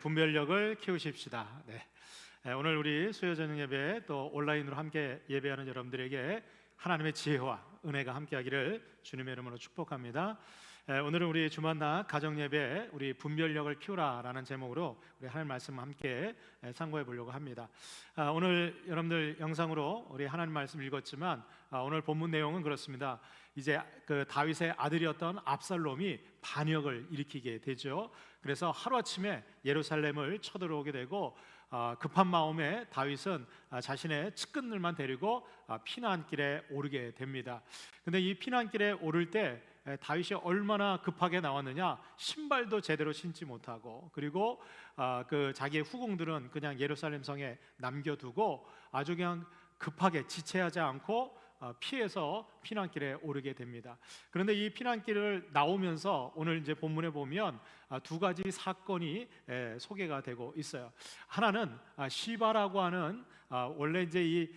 분별력을 키우십시다. 오늘 우리 수요 저녁 예배 또 온라인으로 함께 예배하는 여러분들에게 하나님의 지혜와 은혜가 함께하기를 주님의 이름으로 축복합니다. 오늘은 우리 주만나 가정 예배 우리 분별력을 키우라라는 제목으로 우리 하나님 말씀 함께 상고해 보려고 합니다. 오늘 여러분들 영상으로 우리 하나님 말씀 읽었지만 오늘 본문 내용은 그렇습니다. 이제 그 다윗의 아들이었던 압살롬이 반역을 일으키게 되죠. 그래서 하루아침에 예루살렘을 쳐들어오게 되고 급한 마음에 다윗은 자신의 측근들만 데리고 피난길에 오르게 됩니다. 근데 이 피난길에 오를 때 다윗이 얼마나 급하게 나왔느냐, 신발도 제대로 신지 못하고, 그리고 그 자기의 후궁들은 그냥 예루살렘 성에 남겨두고 아주 그냥 급하게 지체하지 않고 피해서 피난길에 오르게 됩니다. 그런데 이 피난길을 나오면서 오늘 이제 본문에 보면 두 가지 사건이 소개가 되고 있어요. 하나는 시바라고 하는 원래 이제 이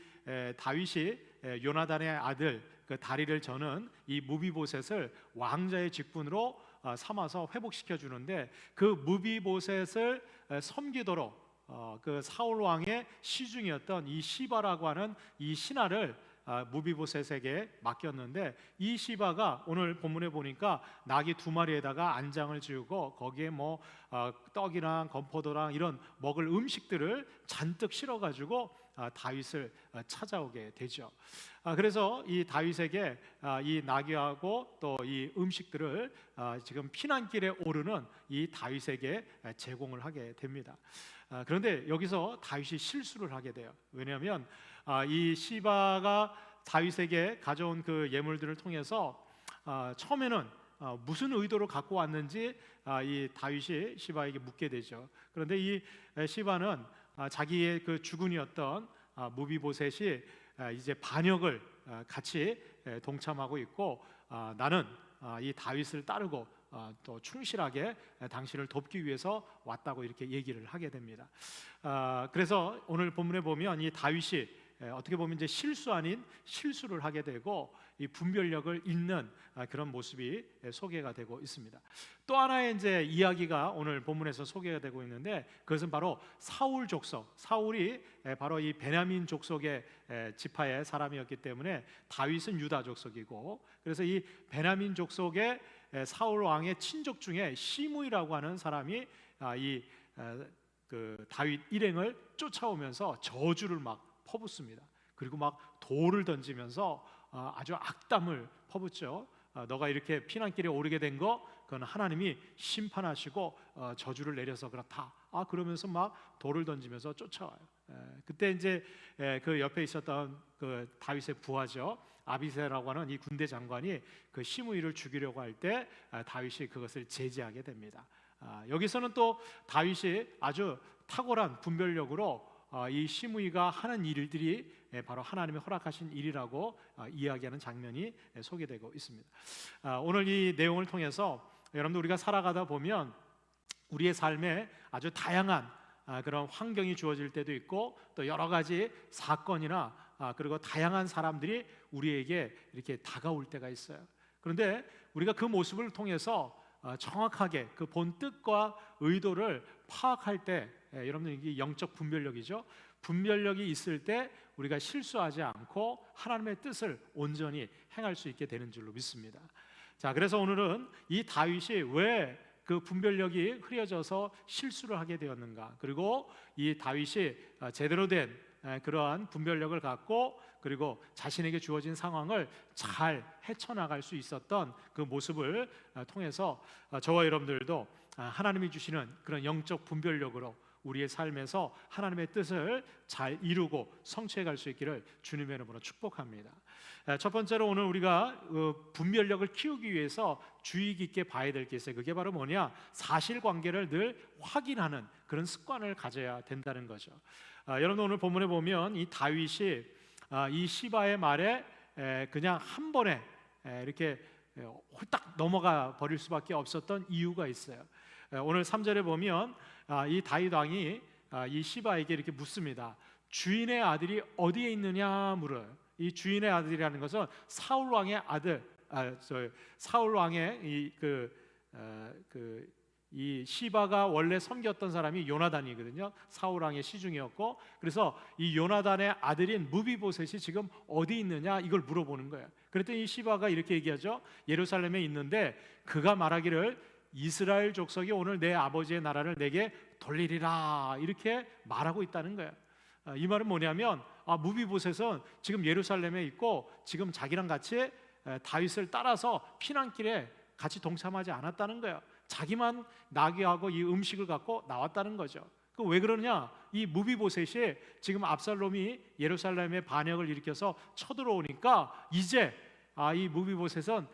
다윗이 요나단의 아들 그 다리를 저는 이 무비보셋을 왕자의 직분으로 삼아서 회복시켜 주는데, 그 무비보셋을 섬기도록 그 사울 왕의 시중이었던 이 시바라고 하는 이 신하를 무비보셋에게 맡겼는데, 이 시바가 오늘 본문에 보니까 낙이 두 마리에다가 안장을 지우고 거기에 뭐 떡이랑 건포도랑 이런 먹을 음식들을 잔뜩 실어가지고 다윗을 찾아오게 되죠. 그래서 이 다윗에게 이 나귀하고 또 이 음식들을 지금 피난길에 오르는 이 다윗에게 제공을 하게 됩니다. 그런데 여기서 다윗이 실수를 하게 돼요. 왜냐하면 이 시바가 다윗에게 가져온 그 예물들을 통해서 처음에는 무슨 의도로 갖고 왔는지 이 다윗이 시바에게 묻게 되죠. 그런데 이 시바는 자기의 그 주군이었던 무비보셋이 이제 반역을 같이 동참하고 있고, 나는 이 다윗을 따르고 또 충실하게 당신을 돕기 위해서 왔다고 이렇게 얘기를 하게 됩니다. 그래서 오늘 본문에 보면 이 다윗이 어떻게 보면 이제 실수 아닌 실수를 하게 되고 이 분별력을 잃는 그런 모습이 소개가 되고 있습니다. 또 하나의 이제 이야기가 오늘 본문에서 소개가 되고 있는데, 그것은 바로 사울 족속. 사울이 바로 이 베냐민 족속의 지파의 사람이었기 때문에 다윗은 유다 족속이고, 그래서 이 베냐민 족속의 사울 왕의 친족 중에 시므이라고 하는 사람이 이 그 다윗 일행을 쫓아오면서 저주를 막 퍼붓습니다. 그리고 막 돌을 던지면서 아주 악담을 퍼붓죠. 너가 이렇게 피난길에 오르게 된 거 그건 하나님이 심판하시고 저주를 내려서 그렇다. 그러면서 막 돌을 던지면서 쫓아와요. 그때 이제 그 옆에 있었던 그 다윗의 부하죠, 아비새라고 하는 이 군대 장관이 그 시므이를 죽이려고 할 때 다윗이 그것을 제지하게 됩니다. 여기서는 또 다윗이 아주 탁월한 분별력으로 이 시므이가 하는 일들이 바로 하나님의 허락하신 일이라고 이야기하는 장면이 소개되고 있습니다. 오늘 이 내용을 통해서 여러분들 우리가 살아가다 보면 우리의 삶에 아주 다양한 그런 환경이 주어질 때도 있고, 또 여러 가지 사건이나 그리고 다양한 사람들이 우리에게 이렇게 다가올 때가 있어요. 그런데 우리가 그 모습을 통해서 정확하게 그 본 뜻과 의도를 파악할 때, 여러분들 이게 영적 분별력이죠. 분별력이 있을 때 우리가 실수하지 않고 하나님의 뜻을 온전히 행할 수 있게 되는 줄로 믿습니다. 자, 그래서 오늘은 이 다윗이 왜 그 분별력이 흐려져서 실수를 하게 되었는가, 그리고 이 다윗이 제대로 된 그러한 분별력을 갖고 그리고 자신에게 주어진 상황을 잘 헤쳐나갈 수 있었던 그 모습을 통해서 저와 여러분들도 하나님이 주시는 그런 영적 분별력으로 우리의 삶에서 하나님의 뜻을 잘 이루고 성취해 갈 수 있기를 주님의 이름으로 축복합니다. 첫 번째로 오늘 우리가 분별력을 키우기 위해서 주의 깊게 봐야 될 게 있어요. 그게 바로 뭐냐? 사실관계를 늘 확인하는 그런 습관을 가져야 된다는 거죠. 여러분 오늘 본문에 보면 이 다윗이 이 시바의 말에 그냥 한 번에 이렇게 홀딱 넘어가 버릴 수밖에 없었던 이유가 있어요. 오늘 3절에 보면 이 다윗 왕이 이 시바에게 이렇게 묻습니다. 주인의 아들이 어디에 있느냐 물어요. 이 주인의 아들이라는 것은 사울 왕의 아들, 사울 왕의 이 시바가 원래 섬겼던 사람이 요나단이거든요. 사울 왕의 시중이었고, 그래서 이 요나단의 아들인 무비보셋이 지금 어디 있느냐 이걸 물어보는 거예요. 그랬더니 이 시바가 이렇게 얘기하죠. 예루살렘에 있는데 그가 말하기를 이스라엘 족속이 오늘 내 아버지의 나라를 내게 돌리리라 이렇게 말하고 있다는 거예요. 이 말은 뭐냐면 무비보셋은 지금 예루살렘에 있고 지금 자기랑 같이 다윗을 따라서 피난길에 같이 동참하지 않았다는 거예요. 자기만 나귀하고 이 음식을 갖고 나왔다는 거죠. 왜 그러냐? 이 무비보셋이 지금 압살롬이 예루살렘에 반역을 일으켜서 쳐들어오니까 이제 이 무비보셋은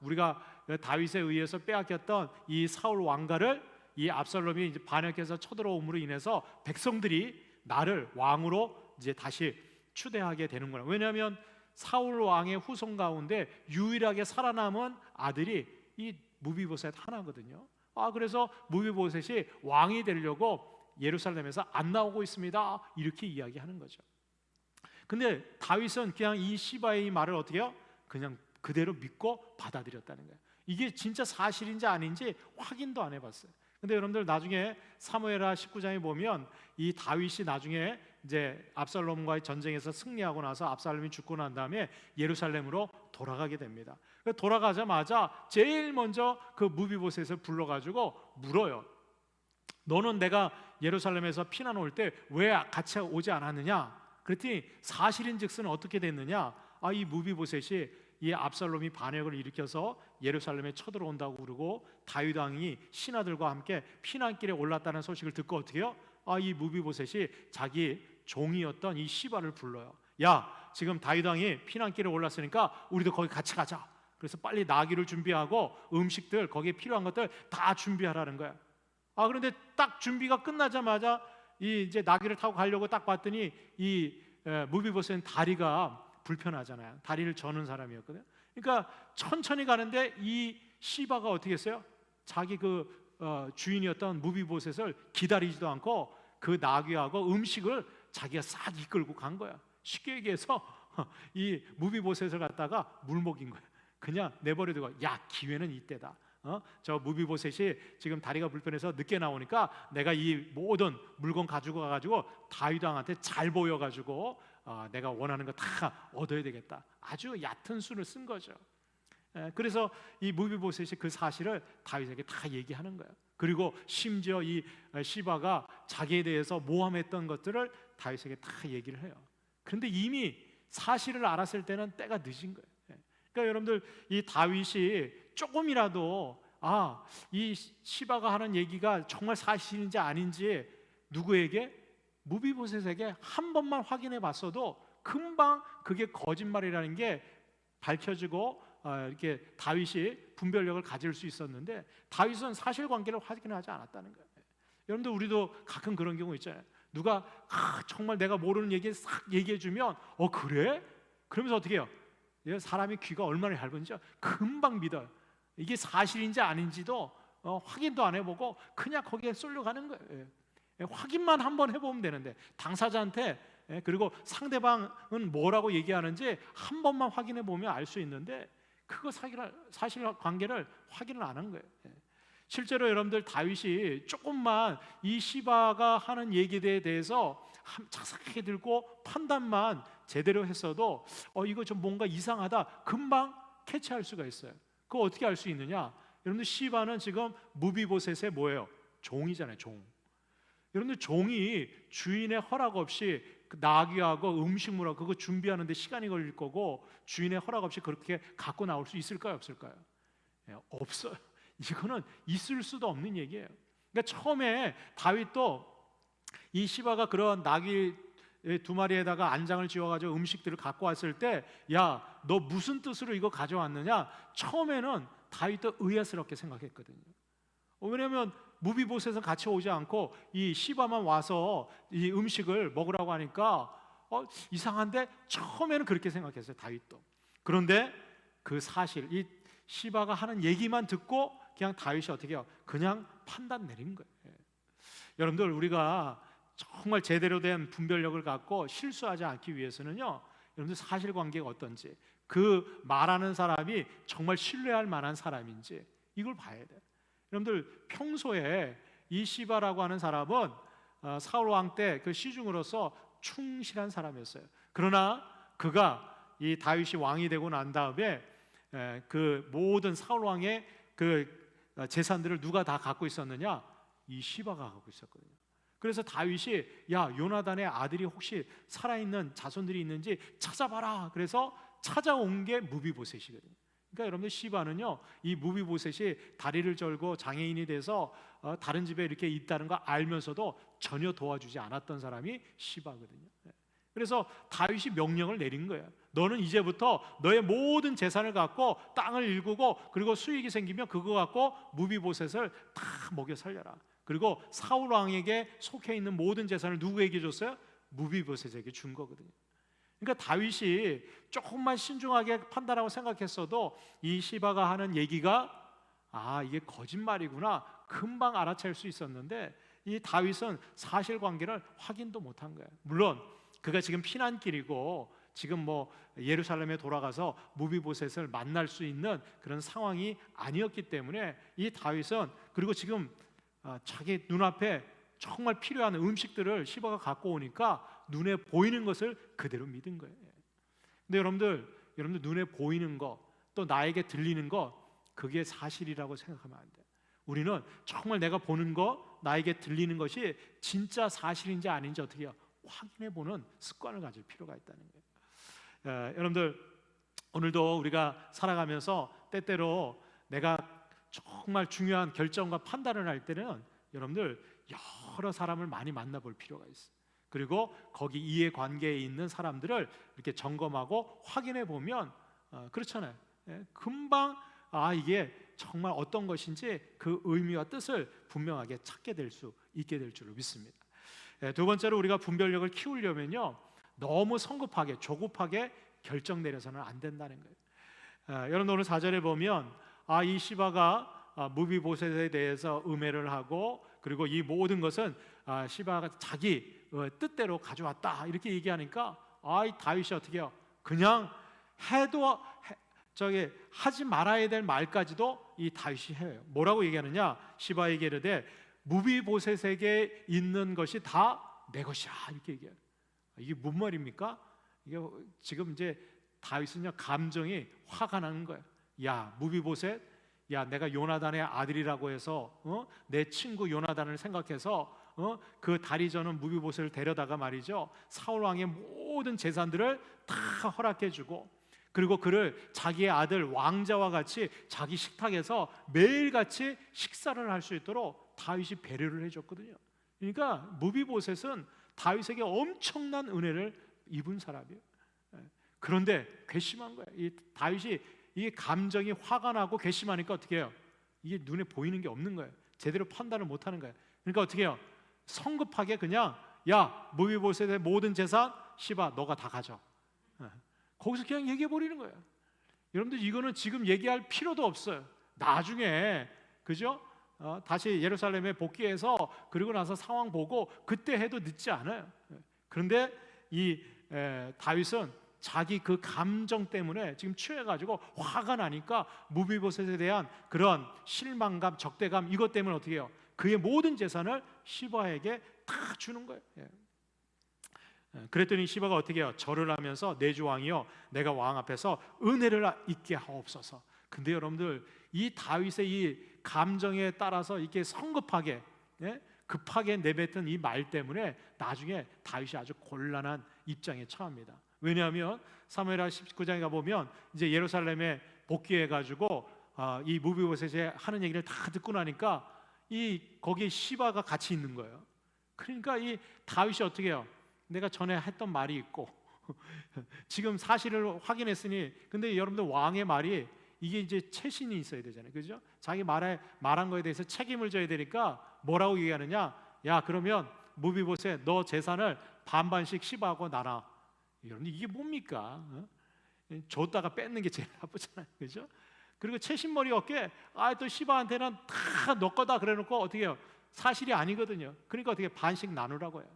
우리가 다윗에 의해서 빼앗겼던 이 사울 왕가를 이 압살롬이 이제 반역해서 쳐들어옴으로 인해서 백성들이 나를 왕으로 이제 다시 추대하게 되는 거예요. 왜냐하면 사울 왕의 후손 가운데 유일하게 살아남은 아들이 이 무비보셋 하나거든요. 그래서 무비보셋이 왕이 되려고 예루살렘에서 안 나오고 있습니다. 이렇게 이야기하는 거죠. 근데 다윗은 그냥 이 시바의 이 말을 어떻게 해요? 그냥 그대로 믿고 받아들였다는 거예요. 이게 진짜 사실인지 아닌지 확인도 안 해봤어요. 근데 여러분들 나중에 사무엘하 19장에 보면 이 다윗이 나중에 이제 압살롬과의 전쟁에서 승리하고 나서 압살롬이 죽고 난 다음에 예루살렘으로 돌아가게 됩니다. 돌아가자마자 제일 먼저 그 무비보셋을 불러가지고 물어요. 너는 내가 예루살렘에서 피난 올 때 왜 같이 오지 않았느냐? 그랬더니 사실인즉슨 어떻게 됐느냐? 이 무비보셋이 이 압살롬이 반역을 일으켜서 예루살렘에 쳐들어온다고 그러고 다윗 왕이 신하들과 함께 피난길에 올랐다는 소식을 듣고 어떻게 해요? 이 무비보셋이 자기 종이었던 이 시바를 불러요. 지금 다윗 왕이 피난길에 올랐으니까 우리도 거기 같이 가자. 그래서 빨리 나귀를 준비하고 음식들 거기에 필요한 것들 다 준비하라는 거야. 그런데 딱 준비가 끝나자마자 이제 나귀를 타고 가려고 딱 봤더니 이 무비보셋은 다리가 불편하잖아요. 다리를 저는 사람이었거든요. 그러니까 천천히 가는데 이 시바가 어떻게 했어요? 자기 주인이었던 무비보셋을 기다리지도 않고 그 나귀하고 음식을 자기가 싹 이끌고 간 거야. 쉽게 얘기해서 이 무비보셋을 갖다가 물먹인 거야. 그냥 내버려두고 기회는 이때다. 저 무비보셋이 지금 다리가 불편해서 늦게 나오니까 내가 이 모든 물건 가지고 가가지고 다윗 왕한테 잘 보여가지고 내가 원하는 거 다 얻어야 되겠다. 아주 얕은 수를 쓴 거죠. 그래서 이 무비보셋이 그 사실을 다윗에게 다 얘기하는 거예요. 그리고 심지어 이 시바가 자기에 대해서 모함했던 것들을 다윗에게 다 얘기를 해요. 그런데 이미 사실을 알았을 때는 때가 늦은 거예요. 그러니까 여러분들 이 다윗이 조금이라도 이 시바가 하는 얘기가 정말 사실인지 아닌지 누구에게? 무비보셋에게 한 번만 확인해 봤어도 금방 그게 거짓말이라는 게 밝혀지고 이렇게 다윗이 분별력을 가질 수 있었는데 다윗은 사실관계를 확인하지 않았다는 거예요. 여러분들 우리도 가끔 그런 경우 있잖아요. 누가 정말 내가 모르는 얘기 싹 얘기해 주면 그래? 그러면서 어떻게 해요? 사람이 귀가 얼마나 얇은지 금방 믿어요. 이게 사실인지 아닌지도 확인도 안 해보고 그냥 거기에 쏠려가는 거예요. 확인만 한번 해보면 되는데 당사자한테 그리고 상대방은 뭐라고 얘기하는지 한 번만 확인해 보면 알 수 있는데 그거 사실관계를 확인을 안 한 거예요. 실제로 여러분들 다윗이 조금만 이 시바가 하는 얘기에 대해서 자세하게 들고 판단만 제대로 했어도 이거 좀 뭔가 이상하다 금방 캐치할 수가 있어요. 그거 어떻게 알 수 있느냐? 여러분들 시바는 지금 무비보셋의 뭐예요? 종이잖아요. 종. 여러분들 종이 주인의 허락 없이 그 나귀하고 음식물하고 그거 준비하는데 시간이 걸릴 거고 주인의 허락 없이 그렇게 갖고 나올 수 있을까요? 없을까요? 없어요. 이거는 있을 수도 없는 얘기예요. 그러니까 처음에 다윗도 이 시바가 그런 나귀 2마리에다가 안장을 지어가지고 음식들을 갖고 왔을 때 너 무슨 뜻으로 이거 가져왔느냐? 처음에는 다윗도 의아스럽게 생각했거든요. 왜냐하면 무비보셋은 같이 오지 않고 이 시바만 와서 이 음식을 먹으라고 하니까 이상한데 처음에는 그렇게 생각했어요. 다윗도. 그런데 그 사실 이 시바가 하는 얘기만 듣고 그냥 다윗이 어떻게 해요? 그냥 판단 내린 거예요. 여러분들 우리가 정말 제대로 된 분별력을 갖고 실수하지 않기 위해서는요, 여러분들 사실관계가 어떤지, 그 말하는 사람이 정말 신뢰할 만한 사람인지 이걸 봐야 돼요. 여러분들 평소에 이 시바라고 하는 사람은 사울 왕 때 그 시중으로서 충실한 사람이었어요. 그러나 그가 이 다윗이 왕이 되고 난 다음에 그 모든 사울 왕의 그 재산들을 누가 다 갖고 있었느냐? 이 시바가 갖고 있었거든요. 그래서 다윗이 야, 요나단의 아들이 혹시 살아있는 자손들이 있는지 찾아봐라. 그래서 찾아온 게 무비보셋이거든요. 그러니까 여러분들 시바는요, 이 무비보셋이 다리를 절고 장애인이 돼서 다른 집에 이렇게 있다는 거 알면서도 전혀 도와주지 않았던 사람이 시바거든요. 그래서 다윗이 명령을 내린 거예요. 너는 이제부터 너의 모든 재산을 갖고 땅을 일구고, 그리고 수익이 생기면 그거 갖고 무비보셋을 다 먹여 살려라. 그리고 사울 왕에게 속해 있는 모든 재산을 누구에게 줬어요? 무비보셋에게 준 거거든요. 그러니까 다윗이 조금만 신중하게 판단하고 생각했어도 이 시바가 하는 얘기가 이게 거짓말이구나 금방 알아챌 수 있었는데, 이 다윗은 사실관계를 확인도 못한 거예요. 물론 그가 지금 피난길이고 지금 뭐 예루살렘에 돌아가서 무비보셋을 만날 수 있는 그런 상황이 아니었기 때문에 이 다윗은, 그리고 지금 자기 눈앞에 정말 필요한 음식들을 시바가 갖고 오니까 눈에 보이는 것을 그대로 믿은 거예요. 근데 여러분들 눈에 보이는 거, 또 나에게 들리는 거, 그게 사실이라고 생각하면 안 돼요. 우리는 정말 내가 보는 거, 나에게 들리는 것이 진짜 사실인지 아닌지 어떻게 해요? 확인해 보는 습관을 가질 필요가 있다는 거예요. 여러분들, 오늘도 우리가 살아가면서 때때로 내가 정말 중요한 결정과 판단을 할 때는 여러분들 여러 사람을 많이 만나볼 필요가 있어요. 그리고 거기 이해관계에 있는 사람들을 이렇게 점검하고 확인해 보면 그렇잖아요. 금방 이게 정말 어떤 것인지 그 의미와 뜻을 분명하게 찾게 될 수 있게 될 줄로 믿습니다. 두 번째로 우리가 분별력을 키우려면요, 너무 성급하게 조급하게 결정 내려서는 안 된다는 거예요. 여러분, 오늘 4절에 보면 이 시바가 무비보셋에 대해서 음해를 하고, 그리고 이 모든 것은 시바가 자기 뜻대로 가져왔다 이렇게 얘기하니까 이 다윗이 어떻게 해요? 그냥 해도 하지 말아야 될 말까지도 이 다윗이 해요. 뭐라고 얘기하느냐? 시바에게 이르되 무비보셋에게 있는 것이 다 내 것이야 이렇게 얘기해요. 이게 뭔 말입니까? 이게 지금 이제 다윗은요, 감정이 화가 나는 거예요. 야, 무비보셋, 야, 내가 요나단의 아들이라고 해서 내 친구 요나단을 생각해서 그 다리 저는 무비보셋을 데려다가 말이죠, 사울 왕의 모든 재산들을 다 허락해주고, 그리고 그를 자기의 아들 왕자와 같이 자기 식탁에서 매일같이 식사를 할 수 있도록 다윗이 배려를 해줬거든요. 그러니까 무비보셋은 다윗에게 엄청난 은혜를 입은 사람이에요. 그런데 괘씸한 거예요. 이 다윗이 이 감정이 화가 나고 괘씸하니까 어떻게 해요? 이게 눈에 보이는 게 없는 거예요. 제대로 판단을 못하는 거예요. 그러니까 어떻게 해요? 성급하게 그냥 야, 무비보셋의 모든 재산 시바 너가 다 가져. 거기서 그냥 얘기해 버리는 거예요. 여러분들, 이거는 지금 얘기할 필요도 없어요. 나중에, 그죠? 다시 예루살렘에 복귀해서 그리고 나서 상황 보고 그때 해도 늦지 않아요. 그런데 이 다윗은 자기 그 감정 때문에 지금 취해가지고 화가 나니까 무비보셋에 대한 그런 실망감, 적대감, 이것 때문에 어떻게 해요? 그의 모든 재산을 시바에게 다 주는 거예요. 그랬더니 시바가 어떻게 해요? 절을 하면서 내 주 왕이여, 내가 왕 앞에서 은혜를 있게 하옵소서. 근데 여러분들, 이 다윗의 이 감정에 따라서 이렇게 성급하게 급하게 내뱉은 이 말 때문에 나중에 다윗이 아주 곤란한 입장에 처합니다. 왜냐하면 사무엘하 19장에 가보면 이제 예루살렘에 복귀해가지고 이 무비보셋이 하는 얘기를 다 듣고 나니까 거기에 시바가 같이 있는 거예요. 그러니까 이 다윗이 어떻게 해요? 내가 전에 했던 말이 있고 지금 사실을 확인했으니, 근데 여러분들 왕의 말이 이게 이제 채신이 있어야 되잖아요, 그죠? 자기 말한 거에 대해서 책임을 져야 되니까 뭐라고 얘기하느냐? 야, 그러면 무비보셋 너 재산을 반반씩 시바하고 나눠. 여러분, 이게 뭡니까? 줬다가 뺏는 게 제일 나쁘잖아요, 그죠? 그리고 채신머리 없게 또 시바한테는 다 너 거다 그래놓고 어떻게 해요? 사실이 아니거든요. 그러니까 어떻게 반씩 나누라고 해요.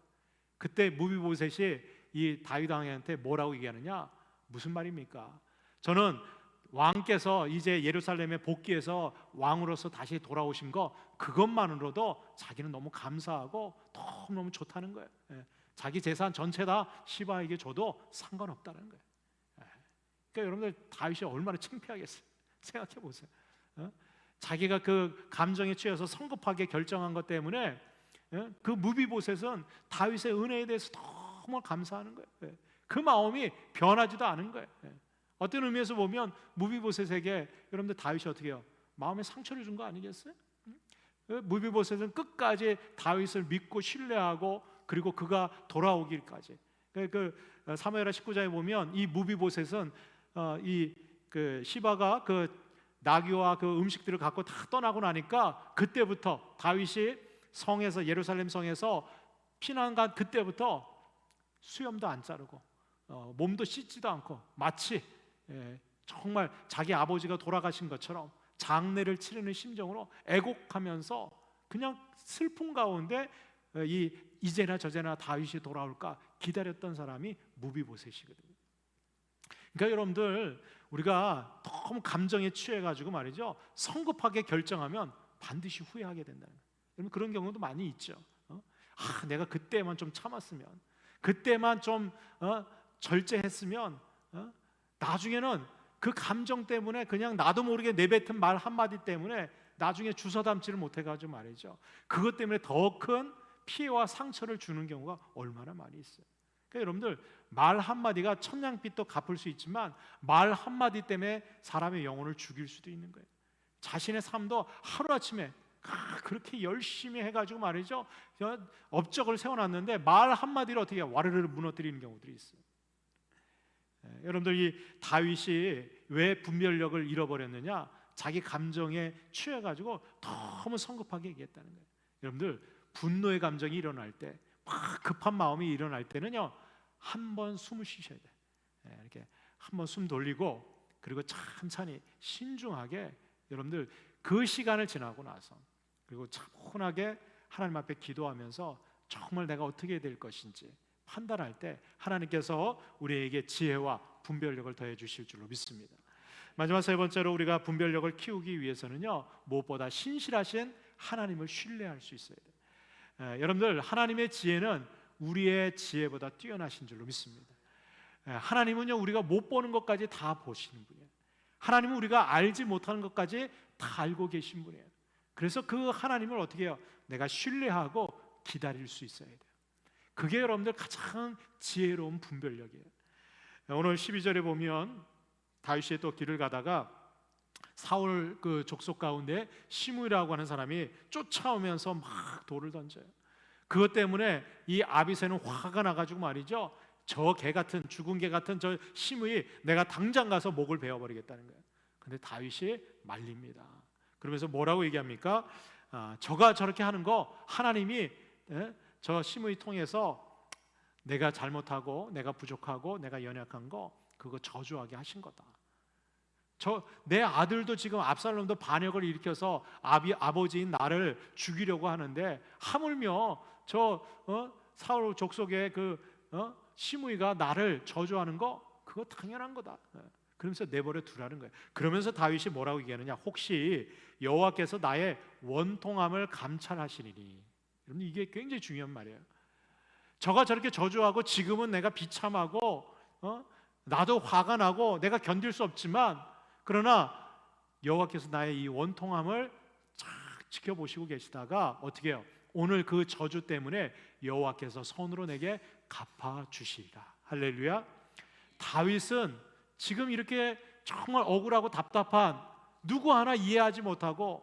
그때 무비보셋이 이 다윗 왕한테 뭐라고 얘기하느냐? 무슨 말입니까? 저는 왕께서 이제 예루살렘에 복귀해서 왕으로서 다시 돌아오신 거, 그것만으로도 자기는 너무 감사하고 너무 좋다는 거예요. 자기 재산 전체 다 시바에게 줘도 상관없다는 거예요. 그러니까 여러분들 다윗이 얼마나 창피하겠어요. 생각해 보세요. 자기가 그 감정에 취해서 성급하게 결정한 것 때문에 그 무비보셋은 다윗의 은혜에 대해서 너무 감사하는 거예요. 그 마음이 변하지도 않은 거예요. 어떤 의미에서 보면 무비보셋에게 여러분들 다윗이 어떻게 해요? 마음에 상처를 준 거 아니겠어요? 무비보셋은 끝까지 다윗을 믿고 신뢰하고 그리고 그가 돌아오기까지. 그 사무엘하 19장에 보면 이 무비보셋은 그 시바가 그 나귀와 그 음식들을 갖고 다 떠나고 나니까 그때부터 다윗이 성에서 예루살렘 성에서 피난 간 그때부터 수염도 안 자르고 몸도 씻지도 않고 마치 정말 자기 아버지가 돌아가신 것처럼 장례를 치르는 심정으로 애곡하면서 그냥 슬픔 가운데 이제나 저제나 다윗이 돌아올까 기다렸던 사람이 무비보셋이거든요. 그러니까 여러분들 우리가 너무 감정에 취해가지고 말이죠, 성급하게 결정하면 반드시 후회하게 된다는 거예요. 여러분 그런 경우도 많이 있죠. 내가 그때만 좀 참았으면, 그때만 좀 절제했으면 나중에는 그 감정 때문에 그냥 나도 모르게 내뱉은 말 한마디 때문에 나중에 주워담지를 못해가지고 말이죠, 그것 때문에 더 큰 피해와 상처를 주는 경우가 얼마나 많이 있어요. 그러니까 여러분들 말 한마디가 천냥빚도 갚을 수 있지만 말 한마디 때문에 사람의 영혼을 죽일 수도 있는 거예요. 자신의 삶도 하루아침에 그렇게 열심히 해가지고 말이죠, 업적을 세워놨는데 말 한마디로 어떻게 와르르 무너뜨리는 경우들이 있어요. 여러분들 이 다윗이 왜 분별력을 잃어버렸느냐? 자기 감정에 취해가지고 너무 성급하게 얘기했다는 거예요. 여러분들 분노의 감정이 일어날 때, 막 급한 마음이 일어날 때는요, 한번 숨을 쉬셔야 돼요. 이렇게 한번 숨 돌리고 그리고 천천히 신중하게 여러분들 그 시간을 지나고 나서 그리고 차분하게 하나님 앞에 기도하면서 정말 내가 어떻게 될 것인지 판단할 때 하나님께서 우리에게 지혜와 분별력을 더해 주실 줄로 믿습니다. 마지막 세 번째로 우리가 분별력을 키우기 위해서는요, 무엇보다 신실하신 하나님을 신뢰할 수 있어야 돼요. 여러분들 하나님의 지혜는 우리의 지혜보다 뛰어나신 줄로 믿습니다. 하나님은요, 우리가 못 보는 것까지 다 보시는 분이에요. 하나님은 우리가 알지 못하는 것까지 다 알고 계신 분이에요. 그래서 그 하나님을 어떻게 해요? 내가 신뢰하고 기다릴 수 있어야 돼요. 그게 여러분들 가장 지혜로운 분별력이에요. 오늘 12절에 보면 다윗이 또 길을 가다가 사울 그 족속 가운데 시므이라고 하는 사람이 쫓아오면서 막 돌을 던져요. 그것 때문에 이 아비새는 화가 나가지고 말이죠, 저 개 같은, 죽은 개 같은 저 시므이 내가 당장 가서 목을 베어버리겠다는 거예요. 근데 다윗이 말립니다. 그러면서 뭐라고 얘기합니까? 저가 저렇게 하는 거 하나님이 저 시므이 통해서 내가 잘못하고 내가 부족하고 내가 연약한 거 그거 저주하게 하신 거다. 내 아들도 지금 압살롬도 반역을 일으켜서 아버지인 나를 죽이려고 하는데 하물며 사울 족속의 시므이가 나를 저주하는 거 그거 당연한 거다. 그러면서 내버려 두라는 거예요. 그러면서 다윗이 뭐라고 얘기하느냐? 혹시 여호와께서 나의 원통함을 감찰하시리니. 여러분 이게 굉장히 중요한 말이에요. 저가 저렇게 저주하고 지금은 내가 비참하고 나도 화가 나고 내가 견딜 수 없지만 그러나 여호와께서 나의 이 원통함을 쫙 지켜보시고 계시다가 어떻게 해요? 오늘 그 저주 때문에 여호와께서 손으로 내게 갚아주시리라. 할렐루야. 다윗은 지금 이렇게 정말 억울하고 답답한, 누구 하나 이해하지 못하고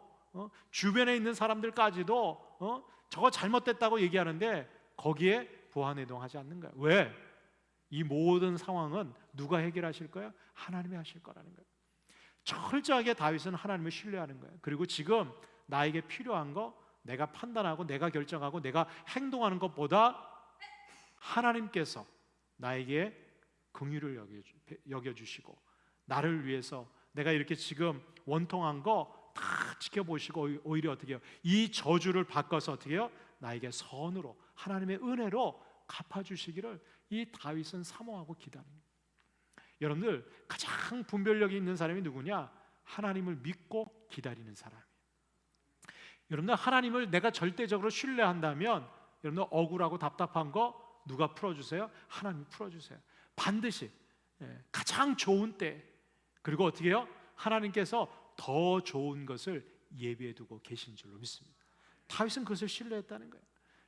주변에 있는 사람들까지도 저거 잘못됐다고 얘기하는데 거기에 부안해동하지 않는 거예요. 왜? 이 모든 상황은 누가 해결하실 거예요? 하나님이 하실 거라는 거예요. 철저하게 다윗은 하나님을 신뢰하는 거예요. 그리고 지금 나에게 필요한 거 내가 판단하고 내가 결정하고 내가 행동하는 것보다 하나님께서 나에게 긍휼을 여겨주시고 나를 위해서 내가 이렇게 지금 원통한 거 다 지켜보시고 오히려 어떻게 해요? 이 저주를 바꿔서 어떻게 해요? 나에게 선으로 하나님의 은혜로 갚아주시기를 이 다윗은 사모하고 기다립니다. 여러분들 가장 분별력이 있는 사람이 누구냐? 하나님을 믿고 기다리는 사람이에요. 여러분들 하나님을 내가 절대적으로 신뢰한다면 여러분들 억울하고 답답한 거 누가 풀어주세요? 하나님이 풀어주세요. 반드시 가장 좋은 때, 그리고 어떻게 해요? 하나님께서 더 좋은 것을 예비해 두고 계신 줄로 믿습니다. 다윗은 그것을 신뢰했다는 거예요.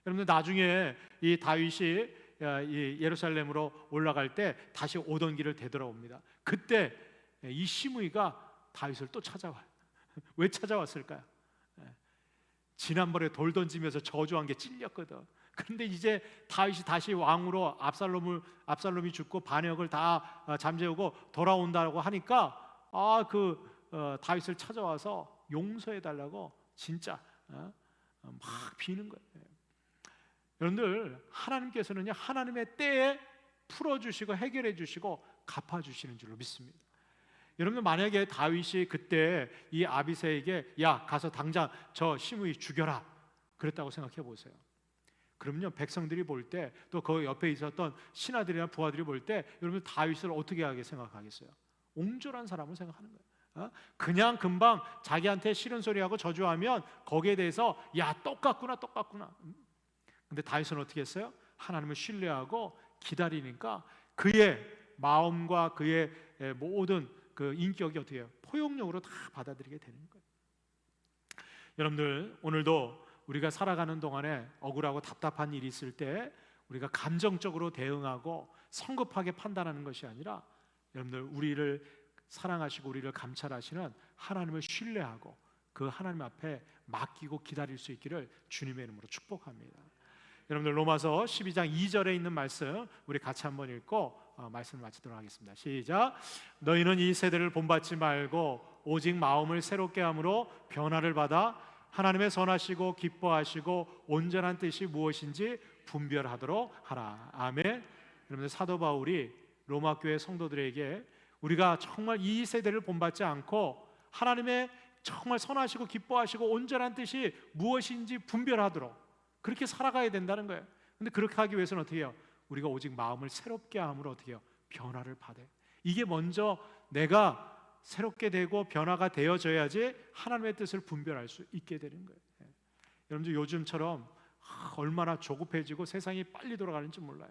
여러분들 나중에 이 다윗이 이 예루살렘으로 올라갈 때 다시 오던 길을 되돌아옵니다. 그때 이 시므이가 다윗을 또 찾아와요. 왜 찾아왔을까요? 지난번에 돌 던지면서 저주한 게 찔렸거든. 그런데 이제 다윗이 다시 왕으로 압살롬이 죽고 반역을 다 잠재우고 돌아온다고 하니까 다윗을 찾아와서 용서해 달라고 진짜 막 비는 거예요. 여러분들 하나님께서는요, 하나님의 때에 풀어주시고 해결해 주시고 갚아주시는 줄로 믿습니다. 여러분들 만약에 다윗이 그때 이 아비새에게 야 가서 당장 저 시므이 죽여라 그랬다고 생각해 보세요. 그럼요, 백성들이 볼 때, 또 그 옆에 있었던 신하들이나 부하들이 볼 때 여러분 다윗을 어떻게 하게 생각하겠어요? 옹졸한 사람을 생각하는 거예요. 그냥 금방 자기한테 싫은 소리하고 저주하면 거기에 대해서 야 똑같구나. 근데 다윗은 어떻게 했어요? 하나님을 신뢰하고 기다리니까 그의 마음과 그의 모든 그 인격이 어떻게 해요? 포용력으로 다 받아들이게 되는 거예요. 여러분들 오늘도 우리가 살아가는 동안에 억울하고 답답한 일이 있을 때 우리가 감정적으로 대응하고 성급하게 판단하는 것이 아니라 여러분들 우리를 사랑하시고 우리를 감찰하시는 하나님을 신뢰하고 그 하나님 앞에 맡기고 기다릴 수 있기를 주님의 이름으로 축복합니다. 여러분들 로마서 12장 2절에 있는 말씀 우리 같이 한번 읽고 말씀을 마치도록 하겠습니다. 시작. 너희는 이 세대를 본받지 말고 오직 마음을 새롭게 함으로 변화를 받아 하나님의 선하시고 기뻐하시고 온전한 뜻이 무엇인지 분별하도록 하라. 아멘. 여러분들 사도 바울이 로마 교회 성도들에게 우리가 정말 이 세대를 본받지 않고 하나님의 정말 선하시고 기뻐하시고 온전한 뜻이 무엇인지 분별하도록 그렇게 살아가야 된다는 거예요. 근데 그렇게 하기 위해서는 어떻게 해요? 우리가 오직 마음을 새롭게 함으로 어떻게 해요? 변화를 받아요. 이게 먼저 내가 새롭게 되고 변화가 되어져야지 하나님의 뜻을 분별할 수 있게 되는 거예요. 여러분들 요즘처럼 얼마나 조급해지고 세상이 빨리 돌아가는지 몰라요.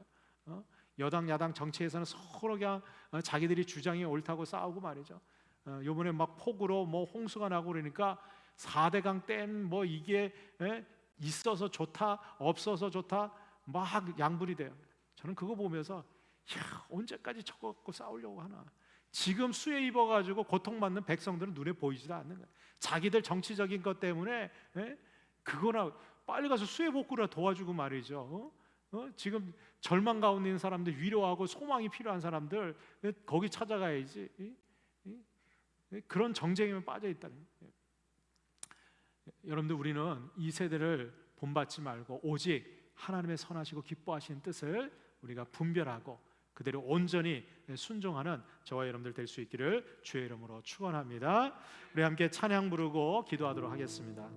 여당 야당 정치에서는 서로 그냥 자기들이 주장이 옳다고 싸우고 말이죠. 요번에 막 폭우로 뭐 홍수가 나고 그러니까 4대강 댐 뭐 이게 있어서 좋다 없어서 좋다 막 양분이 돼요. 저는 그거 보면서 언제까지 저거 갖고 싸우려고 하나. 지금 수해 입어가지고 고통받는 백성들은 눈에 보이지도 않는 거예요. 자기들 정치적인 것 때문에 그거나 빨리 가서 수해 복구를 도와주고 말이죠. 지금 절망 가운데 있는 사람들 위로하고 소망이 필요한 사람들 거기 찾아가야지. 그런 정쟁에만 빠져 있다는 거예요. 여러분들 우리는 이 세대를 본받지 말고 오직 하나님의 선하시고 기뻐하시는 뜻을 우리가 분별하고 그대로 온전히 순종하는 저와 여러분들 될 수 있기를 주의 이름으로 축원합니다. 우리 함께 찬양 부르고 기도하도록 하겠습니다.